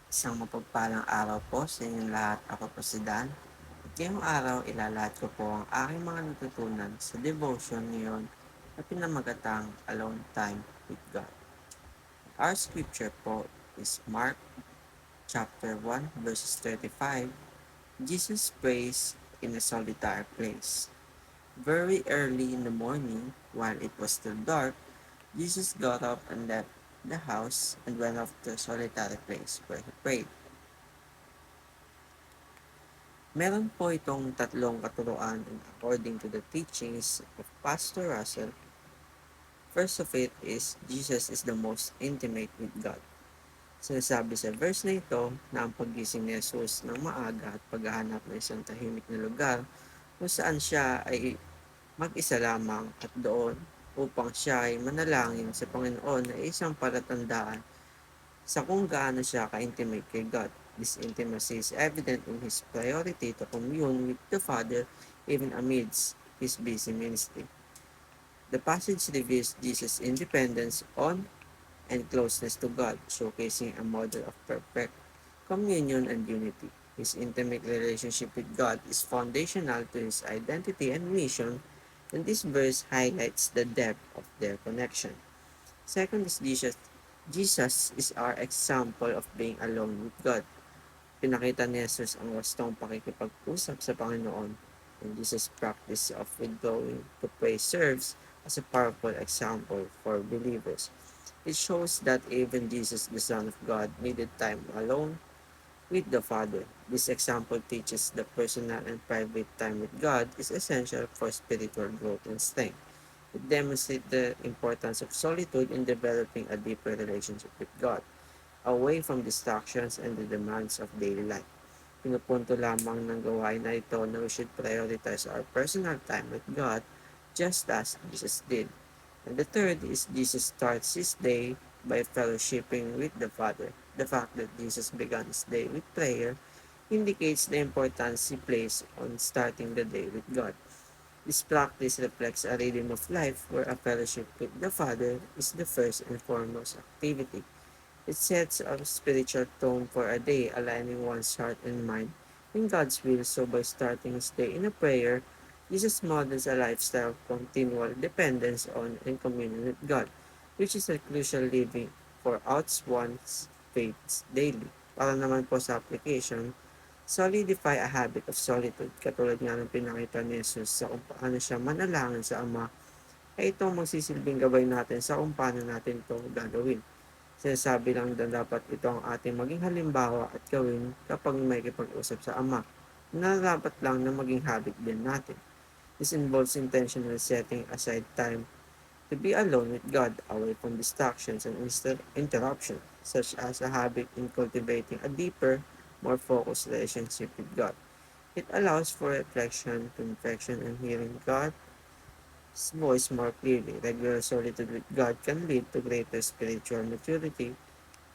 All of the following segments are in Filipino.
Isang mapagpalang araw po sa inyong lahat. Ako po si Dan. At ngayong araw, ilalahat ko po ang aking mga natutunan sa devotion ngayon na pinamagatang Alone Time with God. Our scripture po is Mark chapter 1 verses 35. Jesus prays in a solitary place. Very early in the morning, while it was still dark, Jesus got up and left the house and went off to a solitary place where he prayed. Meron po itong tatlong katuruan according to the teachings of Pastor Russell. First of it is Jesus is the most intimate with God. Sinasabi sa verse na ito na ang paggising ni Jesus ng maaga at paghahanap ng isang tahimik na lugar kung saan siya ay mag-isa lamang at doon upang siya ay manalangin sa Panginoon na isang palatandaan sa kung gaano siya ka-intimate kay God. This intimacy is evident in his priority to commune with the Father even amidst his busy ministry. The passage reveals Jesus' independence on and closeness to God, showcasing a model of perfect communion and unity. His intimate relationship with God is foundational to his identity and mission, and this verse highlights the depth of their connection. Second is Jesus is our example of being alone with God. Pinakita ni Jesus ang wastong pakikipag-usap sa Panginoon, and Jesus' practice of withdrawing to pray serves as a powerful example for believers. It shows that even Jesus, the Son of God, needed time alone with the Father. This example teaches that personal and private time with God is essential for spiritual growth and strength. It demonstrates the importance of solitude in developing a deeper relationship with God, away from distractions and the demands of daily life. Pinupunto lamang ng gawain na ito na we should prioritize our personal time with God just as Jesus did. And the third is Jesus starts his day by fellowshipping with the Father. The fact that Jesus began his day with prayer indicates the importance he placed on starting the day with God. This practice reflects a rhythm of life where a fellowship with the Father is the first and foremost activity. It sets a spiritual tone for a day, aligning one's heart and mind in God's will. So by starting his day in a prayer, Jesus models a lifestyle of continual dependence on and communion with God, which is a crucial living for out one's faith daily. Para naman po sa application, solidify a habit of solitude. Katulad nga ng pinakita ni Jesus sa kung paano siya manalangin sa Ama, ay ito magsisilbing gabay natin sa kung paano natin ito gagawin. Sinasabi lang na dapat ito ang ating maging halimbawa at gawin kapag may kipag-usap sa Ama, na dapat lang na maging habit din natin. This involves intentional setting aside time to be alone with God, away from distractions and interruptions, such as a habit in cultivating a deeper, more focused relationship with God. It allows for reflection, confession, and hearing God's voice more clearly. Regular solitude with God can lead to greater spiritual maturity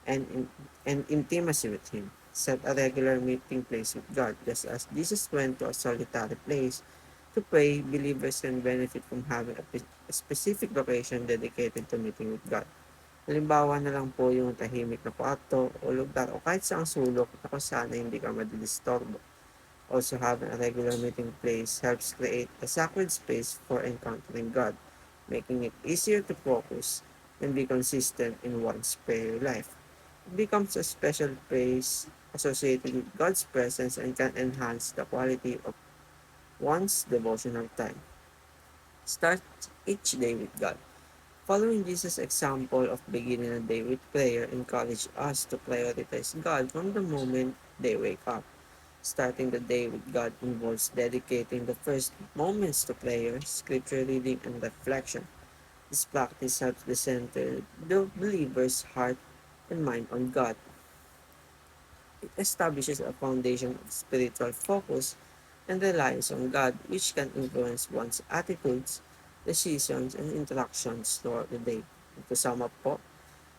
and intimacy with Him. Set a regular meeting place with God, just as Jesus went to a solitary place to pray. Believers can benefit from having a specific location dedicated to meeting with God. Halimbawa na lang po yung tahimik na kwarto o lugar o kahit saang sulok na kung saan na hindi ka madidistorbo. Also, having a regular meeting place helps create a sacred space for encountering God, making it easier to focus and be consistent in one's prayer life. It becomes a special place associated with God's presence and can enhance the quality of one's devotional time. Start each day with God. Following Jesus' example of beginning a day with prayer encourage us to prioritize God from the moment they wake up. Starting the day with God involves dedicating the first moments to prayer, scripture reading, and reflection. This practice helps the center the believer's heart and mind on God. It establishes a foundation of spiritual focus and reliance on God, which can influence one's attitudes, decisions, and interactions throughout the day. And to sum up po,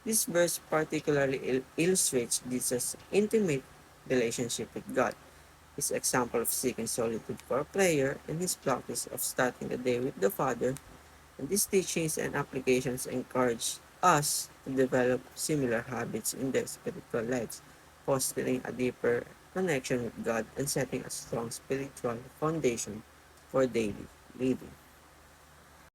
this verse particularly illustrates Jesus' intimate relationship with God, his example of seeking solitude for prayer, and his practice of starting the day with the Father. And these teachings and applications encourage us to develop similar habits in their spiritual lives. fostering a deeper connection with God and setting a strong spiritual foundation for daily living.